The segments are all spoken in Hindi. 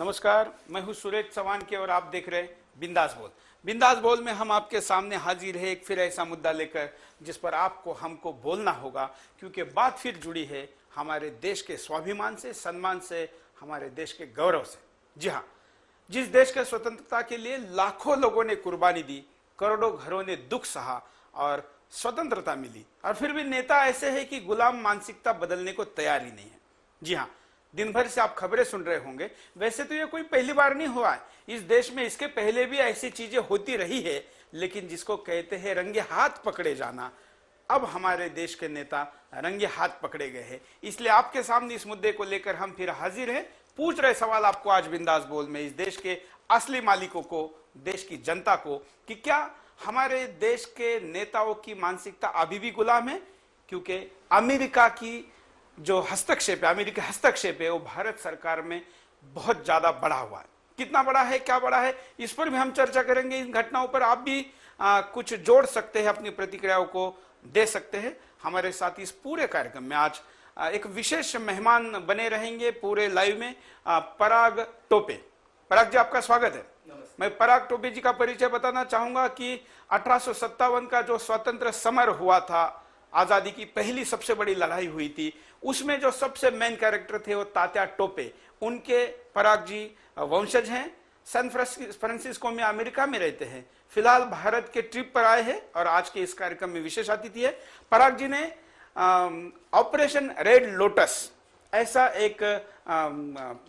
नमस्कार, मैं हूं सुरेश चौहान के और आप देख रहे हैं बिंदास बोल। बिंदास बोल में हम आपके सामने हाजिर है एक फिर ऐसा मुद्दा लेकर जिस पर आपको हमको बोलना होगा, क्योंकि बात फिर जुड़ी है हमारे देश के स्वाभिमान से, सम्मान से, हमारे देश के गौरव से। जी हाँ, जिस देश के स्वतंत्रता के लिए लाखों लोगों ने कुर्बानी दी, करोड़ों घरों ने दुख सहा और स्वतंत्रता मिली, और फिर भी नेता ऐसे हैं कि गुलाम मानसिकता बदलने को तैयार ही नहीं है। जी हाँ, दिन भर से आप खबरें सुन रहे होंगे। वैसे तो ये कोई पहली बार नहीं हुआ है, इस देश में इसके पहले भी ऐसी चीजें होती रही है, लेकिन जिसको कहते हैं रंगे हाथ पकड़े जाना, अब हमारे देश के नेता रंगे हाथ पकड़े गए हैं। इसलिए आपके सामने इस मुद्दे को लेकर हम फिर हाजिर हैं, पूछ रहे सवाल आपको आज बिंदास बोल में, इस देश के असली मालिकों को, देश की जनता को, कि क्या हमारे देश के नेताओं की मानसिकता अभी भी गुलाम है? क्योंकि अमेरिका की जो हस्तक्षेप है, अमेरिकी हस्तक्षेप है, वो भारत सरकार में बहुत ज्यादा बढ़ा हुआ है। कितना बड़ा है, क्या बड़ा है, इस पर भी हम चर्चा करेंगे। इन घटनाओं पर आप भी कुछ जोड़ सकते हैं, अपनी प्रतिक्रियाओं को दे सकते हैं। हमारे साथ इस पूरे कार्यक्रम में आज एक विशेष मेहमान बने रहेंगे पूरे लाइव में, पराग टोपे। पराग जी, आपका स्वागत है। मैं पराग टोपे जी का परिचय बताना चाहूंगा कि 1857 का जो स्वतंत्र समर हुआ था, आजादी की पहली सबसे बड़ी लड़ाई हुई थी, उसमें जो सबसे मेन कैरेक्टर थे वो तात्या टोपे, उनके पराग जी वंशज हैं। सैन फ्रांसिस्को में, अमेरिका में रहते हैं। फिलहाल भारत के ट्रिप पर आए हैं और आज के इस कार्यक्रम में विशेष अतिथि है। पराग जी ने ऑपरेशन रेड लोटस ऐसा एक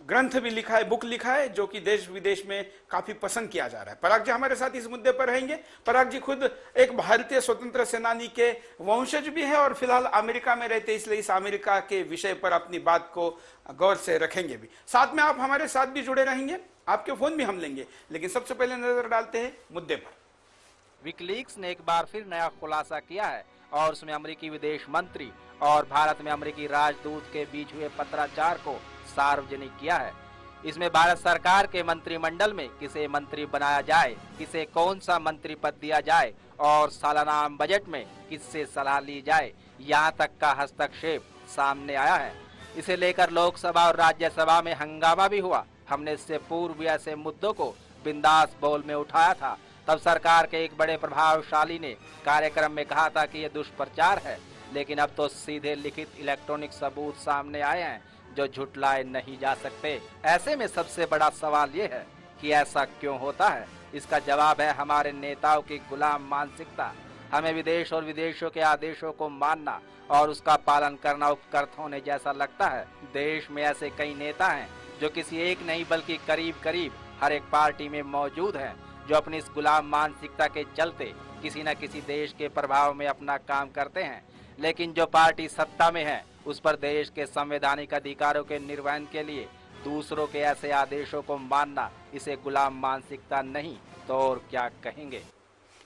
ग्रंथ भी लिखा है, बुक लिखा है, जो कि देश विदेश में काफी पसंद किया जा रहा है। पराग जी हमारे साथ इस मुद्दे पर रहेंगे। पराग जी खुद एक भारतीय स्वतंत्र सेनानी के वंशज भी है और फिलहाल अमेरिका में रहते, इसलिए इस अमेरिका के विषय पर अपनी बात को गौर से रखेंगे भी। साथ में आप हमारे साथ भी जुड़े रहेंगे, आपके फोन भी हम लेंगे, लेकिन सबसे पहले नजर डालते हैं मुद्दे पर। विकिलीक्स ने एक बार फिर नया खुलासा किया है और उसमें अमेरिकी विदेश मंत्री और भारत में अमेरिकी राजदूत के बीच हुए पत्राचार को सार्वजनिक किया है। इसमें भारत सरकार के मंत्रिमंडल में किसे मंत्री बनाया जाए, किसे कौन सा मंत्री पद दिया जाए और सालाना आम बजट में किससे सलाह ली जाए, यहाँ तक का हस्तक्षेप सामने आया है। इसे लेकर लोकसभा और राज्यसभा में हंगामा भी हुआ। हमने इससे पूर्व भी ऐसे मुद्दों को बिंदास बोल में उठाया था। तब सरकार के एक बड़े प्रभावशाली ने कार्यक्रम में कहा था कि ये दुष्प्रचार है, लेकिन अब तो सीधे लिखित इलेक्ट्रॉनिक सबूत सामने आए हैं जो झुटलाए नहीं जा सकते। ऐसे में सबसे बड़ा सवाल ये है कि ऐसा क्यों होता है। इसका जवाब है हमारे नेताओं की गुलाम मानसिकता। हमें विदेश और विदेशों के आदेशों को मानना और उसका पालन करना उपकर्त होने जैसा लगता है। देश में ऐसे कई नेता हैं जो किसी एक नहीं बल्कि करीब करीब हर एक पार्टी में मौजूद हैं, जो अपनी इस गुलाम मानसिकता के चलते किसी न किसी देश के प्रभाव में अपना काम करते हैं। लेकिन जो पार्टी सत्ता में है, उस पर देश के संवैधानिक अधिकारों के निर्वहन के लिए दूसरों के ऐसे आदेशों को मानना, इसे गुलाम मानसिकता नहीं तो और क्या कहेंगे।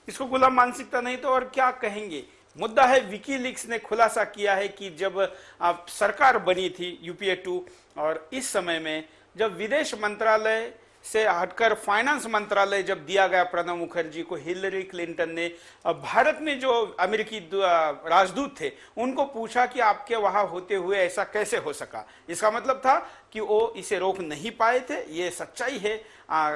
इसको गुलाम मानसिकता नहीं तो और क्या कहेंगे। मुद्दा है, विकीलीक्स ने खुलासा किया है कि जब सरकार बनी थी यूपीए 2, और इस समय में जब विदेश मंत्रालय से हटकर फाइनेंस मंत्रालय जब दिया गया प्रणब मुखर्जी को, हिलरी क्लिंटन ने भारत में जो अमेरिकी राजदूत थे उनको पूछा कि आपके वहां होते हुए ऐसा कैसे हो सका। इसका मतलब था कि वो इसे रोक नहीं पाए थे। ये सच्चाई है,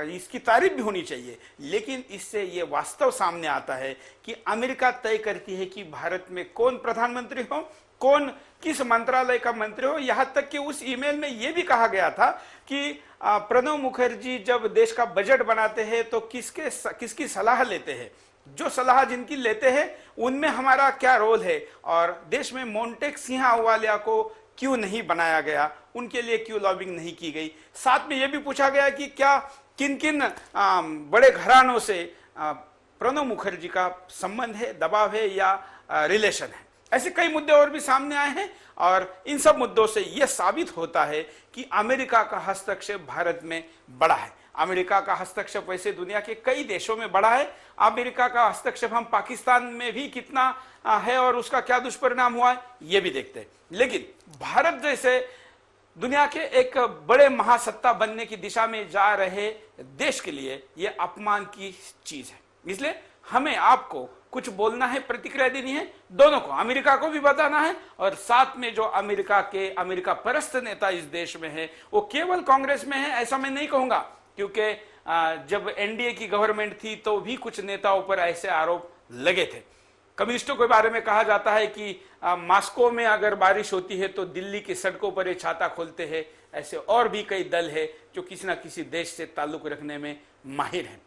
इसकी तारीफ भी होनी चाहिए, लेकिन इससे ये वास्तव सामने आता है कि अमेरिका तय करती है कि भारत में कौन प्रधानमंत्री हो, कौन किस मंत्रालय का मंत्री हो। यहां तक कि उस ईमेल में यह भी कहा गया था कि प्रणब मुखर्जी जब देश का बजट बनाते हैं तो किसकी सलाह लेते हैं, जो सलाह जिनकी लेते हैं उनमें हमारा क्या रोल है, और देश में मोंटेक सिंह अहलुवालिया को क्यों नहीं बनाया गया, उनके लिए क्यों लॉबिंग नहीं की गई। साथ में यह भी पूछा गया कि क्या किन किन बड़े घरानों से प्रणब मुखर्जी का संबंध है, दबाव है या रिलेशन है। ऐसे कई मुद्दे और भी सामने आए हैं, और इन सब मुद्दों से यह साबित होता है कि अमेरिका का हस्तक्षेप भारत में बड़ा है। अमेरिका का हस्तक्षेप वैसे दुनिया के कई देशों में बड़ा है। अमेरिका का हस्तक्षेप हम पाकिस्तान में भी कितना है और उसका क्या दुष्परिणाम हुआ है, यह भी देखते हैं। लेकिन भारत जैसे दुनिया के एक बड़े महासत्ता बनने की दिशा में जा रहे देश के लिए यह अपमान की चीज है। इसलिए हमें आपको कुछ बोलना है, प्रतिक्रिया देनी है, दोनों को, अमेरिका को भी बताना है और साथ में जो अमेरिका परस्त नेता इस देश में है वो केवल कांग्रेस में है ऐसा मैं नहीं कहूंगा, क्योंकि जब एनडीए की गवर्नमेंट थी तो भी कुछ नेताओं पर ऐसे आरोप लगे थे। कम्युनिस्टों के बारे में कहा जाता है कि मॉस्को में अगर बारिश होती है तो दिल्ली की सड़कों पर ये छाता खोलते हैं। ऐसे और भी कई दल है जो किसी ना किसी देश से ताल्लुक रखने में माहिर हैं।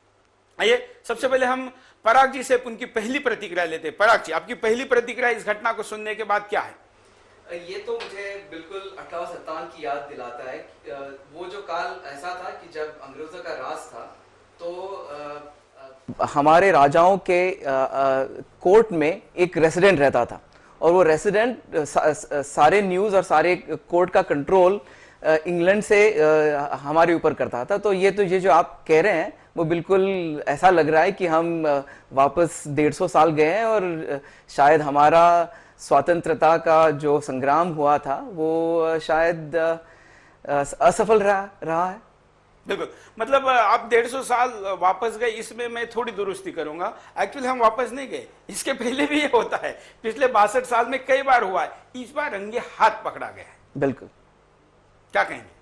आइए सबसे पहले हम पराग जी से उनकी पहली प्रतिक्रिया लेते हैं। पराग जी, आपकी पहली प्रतिक्रिया इस घटना को सुनने के बाद क्या है? ये तो मुझे बिल्कुल 58-57 की याद दिलाता है। वो जो काल ऐसा था कि जब अंग्रेजों का राज था तो हमारे राजाओं के कोर्ट में एक रेसिडेंट रहता था और वो रेसिडेंट सारे न्यूज़ और सारे कोर्ट का कंट्रोल इंग्लैंड से हमारे ऊपर करता था। तो ये जो आप कह रहे हैं वो बिल्कुल ऐसा लग रहा है कि हम वापस 150 साल गए हैं और शायद हमारा स्वतंत्रता का जो संग्राम हुआ था वो शायद असफल रहा है। बिल्कुल, मतलब आप 150 साल वापस गए, इसमें मैं थोड़ी दुरुस्ती करूंगा। एक्चुअली हम वापस नहीं गए, इसके पहले भी ये होता है, पिछले 62 साल में कई बार हुआ है, इस बार रंगे हाथ पकड़ा गया है। बिल्कुल, क्या कहेंगे?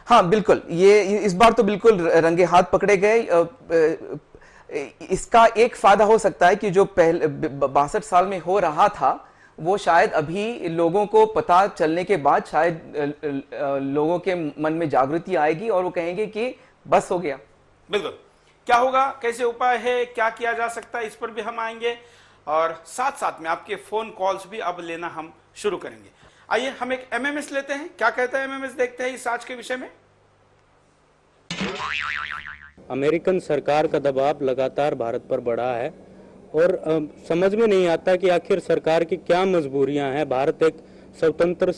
हाँ बिल्कुल, ये इस बार तो बिल्कुल रंगे हाथ पकड़े गए। इसका एक फायदा हो सकता है कि जो पहले 62 साल में हो रहा था वो शायद अभी लोगों को पता चलने के बाद शायद लोगों के मन में जागृति आएगी और वो कहेंगे कि बस हो गया। बिल्कुल, क्या होगा, कैसे उपाय है, क्या किया जा सकता है, इस पर भी हम आएंगे और साथ साथ में आपके फोन कॉल्स भी अब लेना हम शुरू करेंगे। आइए हम एक एमएमएस लेते हैं, क्या कहता है एमएमएस, देखते हैं इस आज के विषय में। अमेरिकन सरकार का दबाव लगातार भारत पर बढ़ा है और समझ में नहीं आता कि आखिर सरकार की क्या मजबूरियां हैं। भारत एक स्वतंत्र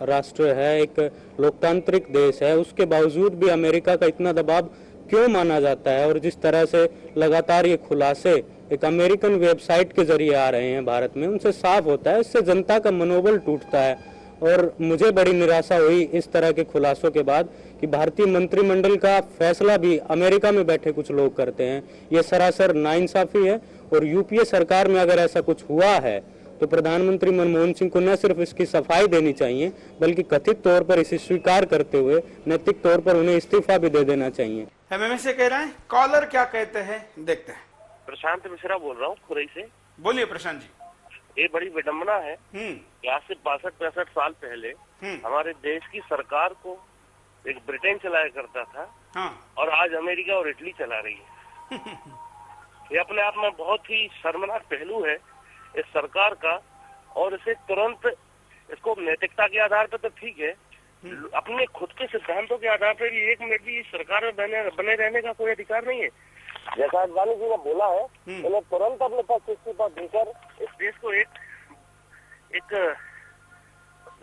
राष्ट्र है, एक लोकतांत्रिक देश है, उसके बावजूद भी अमेरिका का इतना दबाव क्यों माना जाता है? और जिस तरह से लगातार ये खुलासे एक अमेरिकन वेबसाइट के जरिए आ रहे हैं भारत में, उनसे साफ होता है इससे जनता का मनोबल टूटता है। और मुझे बड़ी निराशा हुई इस तरह के खुलासों के बाद कि भारतीय मंत्रिमंडल का फैसला भी अमेरिका में बैठे कुछ लोग करते हैं। ये सरासर नाइंसाफी है और यूपीए सरकार में अगर ऐसा कुछ हुआ है तो प्रधानमंत्री मनमोहन सिंह को न सिर्फ इसकी सफाई देनी चाहिए बल्कि कथित तौर पर इसे स्वीकार करते हुए नैतिक तौर पर उन्हें इस्तीफा भी दे देना चाहिए। एमएमएस से कह रहे हैं, कॉलर क्या कहते हैं देखते हैं। प्रशांत मिश्रा बोल रहा हूँ खुरई से। बोलिए प्रशांत जी। ये बड़ी विडम्बना है कि आज से 62-63 साल पहले हमारे देश की सरकार को एक ब्रिटेन चलाया करता था। हाँ। और आज अमेरिका और इटली चला रही है। ये अपने आप में बहुत ही शर्मनाक पहलू है इस सरकार का और इसे तुरंत, इसको नैतिकता के आधार पर तो ठीक है, अपने खुद के सिद्धांतों के आधार पर भी 1 मिनट भी इस सरकार में बने रहने का कोई अधिकार नहीं है। जैसा अडवाणी जी ने बोला है, उन्हें तुरंत अपने पास इस्तीफा देकर इस देश को एक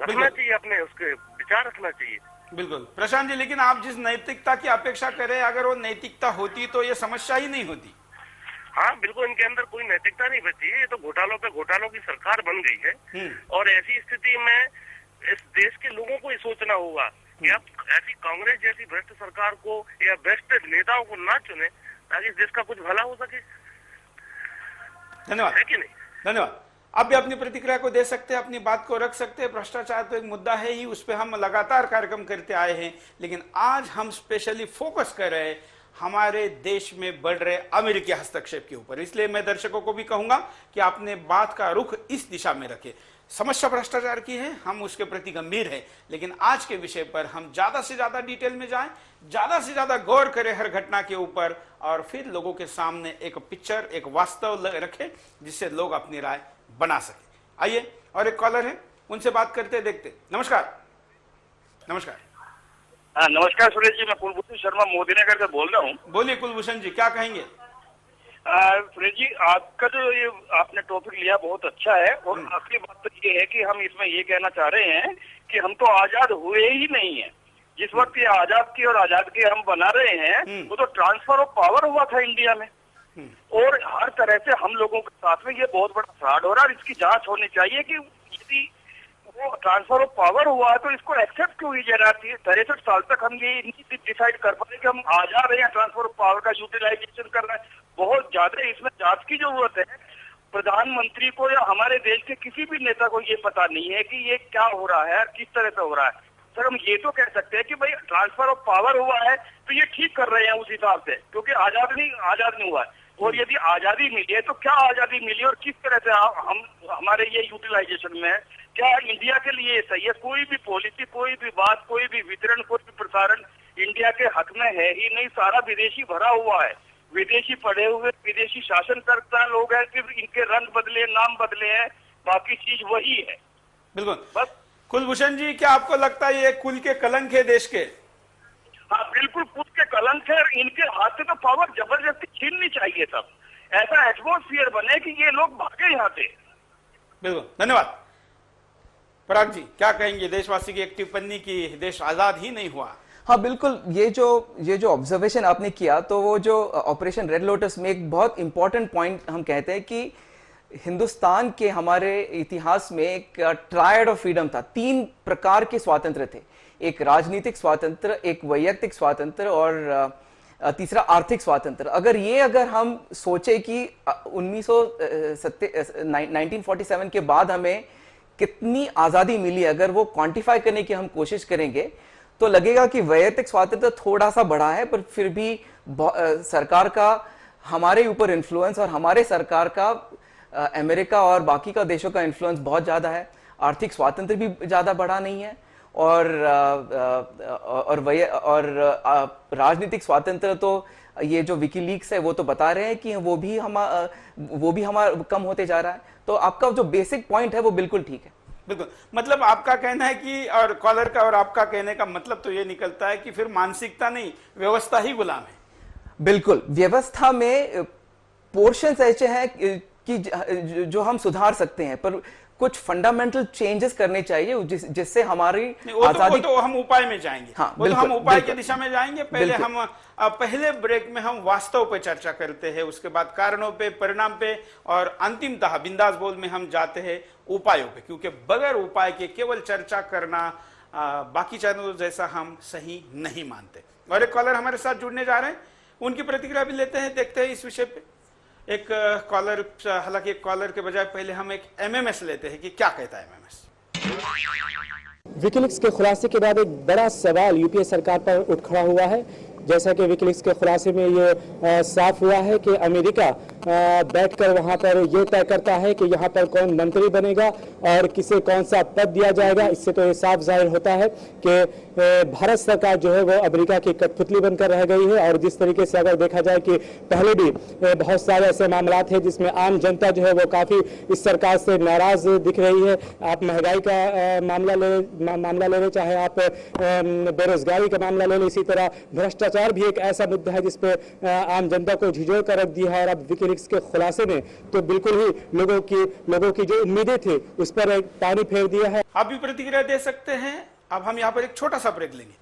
रखना चाहिए, अपने उसके विचार रखना चाहिए। बिल्कुल प्रशांत जी, लेकिन आप जिस नैतिकता की अपेक्षा करें, अगर वो नैतिकता होती तो ये समस्या ही नहीं होती। हाँ बिल्कुल, इनके अंदर कोई नैतिकता नहीं बची है। ये तो घोटालों पे घोटालों की सरकार बन गई है और ऐसी स्थिति में इस देश के लोगों को ये सोचना होगा कि अब ऐसी कांग्रेस जैसी भ्रष्ट सरकार को या भ्रष्ट नेताओं को ना चुने ताकि इस देश का कुछ भला हो सके। धन्यवाद। है कि नहीं? धन्यवाद। आप भी अपनी प्रतिक्रिया को दे सकते हैं, अपनी बात को रख सकते हैं। भ्रष्टाचार तो एक मुद्दा है ही, उस पर हम लगातार कार्यक्रम करते आए हैं, लेकिन आज हम स्पेशली फोकस कर रहे हैं हमारे देश में बढ़ रहे अमेरिकी हस्तक्षेप के ऊपर। इसलिए मैं दर्शकों को भी कहूंगा कि आपने बात का रुख इस दिशा में रखे। समस्या भ्रष्टाचार की है, हम उसके प्रति गंभीर हैं, लेकिन आज के विषय पर हम ज्यादा से ज्यादा डिटेल में जाएं, ज्यादा से ज्यादा गौर करें हर घटना के ऊपर और फिर लोगों के सामने एक पिक्चर, एक वास्तव रखें जिससे लोग अपनी राय बना सके। आइए, और एक कॉलर है, उनसे बात करते देखते। नमस्कार। नमस्कार। हाँ नमस्कार सुरेश जी, मैं कुलभूषण शर्मा मोदीनगर से बोल रहा हूँ। बोलिए कुलभूषण जी, क्या कहेंगे? सुरेश जी, आपका जो ये आपने टॉपिक लिया बहुत अच्छा है और असली बात तो ये है कि हम इसमें ये कहना चाह रहे हैं कि हम तो आजाद हुए ही नहीं है। जिस वक्त ये आजाद की और आजाद की हम बना रहे हैं वो तो ट्रांसफर ऑफ पावर हुआ था इंडिया में और हर तरह से हम लोगों के साथ में ये बहुत बड़ा फ्रॉड हो रहा है। इसकी जांच होनी चाहिए कि यदि वो ट्रांसफर ऑफ पावर हुआ है तो इसको एक्सेप्ट क्यों हुई जाती है। 63 साल तक हम ये नहीं डिसाइड कर पाए कि हम आजाद हैं या ट्रांसफर ऑफ पावर का यूटिलाइजेशन कर रहे हैं। बहुत ज्यादा इसमें जांच की जरूरत है प्रधानमंत्री को या हमारे देश के किसी भी नेता को ये पता नहीं है कि ये क्या हो रहा है, किस तरह से हो रहा है। सर हम ये तो कह सकते हैं कि भाई ट्रांसफर ऑफ पावर हुआ है तो ये ठीक कर रहे हैं उस हिसाब से, क्योंकि आजाद नहीं हुआ है। और यदि आजादी मिली है तो क्या आजादी मिली और किस तरह से हम हमारे ये यूटिलाइजेशन में है, क्या इंडिया के लिए सही है? कोई भी पॉलिसी, कोई भी बात, कोई भी वितरण, कोई भी प्रसारण इंडिया के हक में है ही नहीं। सारा विदेशी भरा हुआ है, विदेशी पढ़े हुए, विदेशी शासन करता लोग हैं, सिर्फ इनके रंग बदले, नाम बदले हैं, बाकी चीज वही है। बिल्कुल। बस कुलभूषण जी, क्या आपको लगता है ये कुल के कलंक है देश के? हाँ बिल्कुल, कुछ के कलंक है। इनके हाथ से तो पावर जबरदस्ती छीननी चाहिए। सब ऐसा एटमोस्फियर बने कि ये लोग भागे यहाँ से। बिल्कुल, धन्यवाद। पराग जी, क्या कहेंगे? देशवासी की एक टिप्पणी की देश आजाद ही नहीं हुआ। हाँ बिल्कुल, ये जो ऑब्जर्वेशन आपने किया, तो वो जो ऑपरेशन रेड लोटस में एक बहुत इंपॉर्टेंट पॉइंट हम कहते हैं कि हिंदुस्तान के हमारे इतिहास में एक ट्रायड ऑफ फ्रीडम था। 3 प्रकार के स्वातंत्र थे, एक राजनीतिक स्वातंत्र, एक वैयक्तिक स्वातंत्र और तीसरा आर्थिक स्वातंत्र। अगर हम सोचे कि 1947 के बाद हमें कितनी आजादी मिली, अगर वो क्वांटिफाई करने की हम कोशिश करेंगे तो लगेगा कि वैयक्तिक स्वातंत्र थोड़ा सा बढ़ा है, पर फिर भी सरकार का हमारे ऊपर इन्फ्लुएंस और हमारे सरकार का अमेरिका और बाकी का देशों का इन्फ्लुएंस बहुत ज्यादा है। आर्थिक स्वातंत्र भी ज्यादा बढ़ा नहीं है और राजनीतिक स्वातंत्र तो ये जो विकीलीक्स है वो तो बता रहे हैं कि वो भी हमारा कम होते जा रहा है। तो आपका जो बेसिक पॉइंट है वो बिल्कुल ठीक है। बिल्कुल, मतलब आपका कहना है कि, और कॉलर का और आपका कहने का मतलब तो ये निकलता है कि फिर मानसिकता नहीं, व्यवस्था ही गुलाम है। बिल्कुल, व्यवस्था में पोर्शंस ऐसे हैं कि जो हम सुधार सकते हैं, पर कुछ फंडामेंटल चेंजेस करने चाहिए जिससे हमारी आजादी। तो हम उपाय में जाएंगे। हाँ, वो तो हम उपाय की दिशा में जाएंगे। पहले ब्रेक में हम वास्तव पे चर्चा करते हैं, उसके बाद कारणों पे, परिणाम पे, और अंतिमतः बिंदास बोल में हम जाते हैं उपायों पे, क्योंकि बगैर उपाय के केवल चर्चा करना बाकी चैनलों जैसा हम सही नहीं मानते। और एक कॉलर हमारे साथ जुड़ने जा रहे हैं, उनकी प्रतिक्रिया भी लेते हैं, देखते हैं इस विषय पे। एक कॉलर, हालांकि एक कॉलर के बजाय पहले हम एक एमएमएस लेते हैं कि क्या कहता है एमएमएस। विकीलीक्स के खुलासे के बाद एक बड़ा सवाल यूपीए सरकार पर उठ खड़ा हुआ है। जैसा कि विकीलीक्स के खुलासे में ये साफ हुआ है कि अमेरिका बैठकर वहां पर ये तय करता है कि यहाँ पर कौन मंत्री बनेगा और किसे कौन सा पद दिया जाएगा। इससे तो ये साफ जाहिर होता है कि भारत सरकार जो है वो अमेरिका की कठपुतली बनकर रह गई है। और जिस तरीके से अगर देखा जाए कि पहले भी बहुत सारे ऐसे मामला थे जिसमें आम जनता जो है वो काफी इस सरकार से नाराज दिख रही है। आप महंगाई का मामला ले लें, चाहे आप बेरोजगारी का मामला ले लें, इसी तरह भ्रष्टाचार भी एक ऐसा मुद्दा है जिसपे आम जनता को झिझोड़ कर रख दिया है। और अब विकीलीक्स के खुलासे में तो बिल्कुल ही लोगों की जो उम्मीदें थी उस पर पानी फेर दिया है। आप भी प्रतिक्रिया दे सकते हैं। अब हम यहाँ पर एक छोटा सा ब्रेक लेंगे।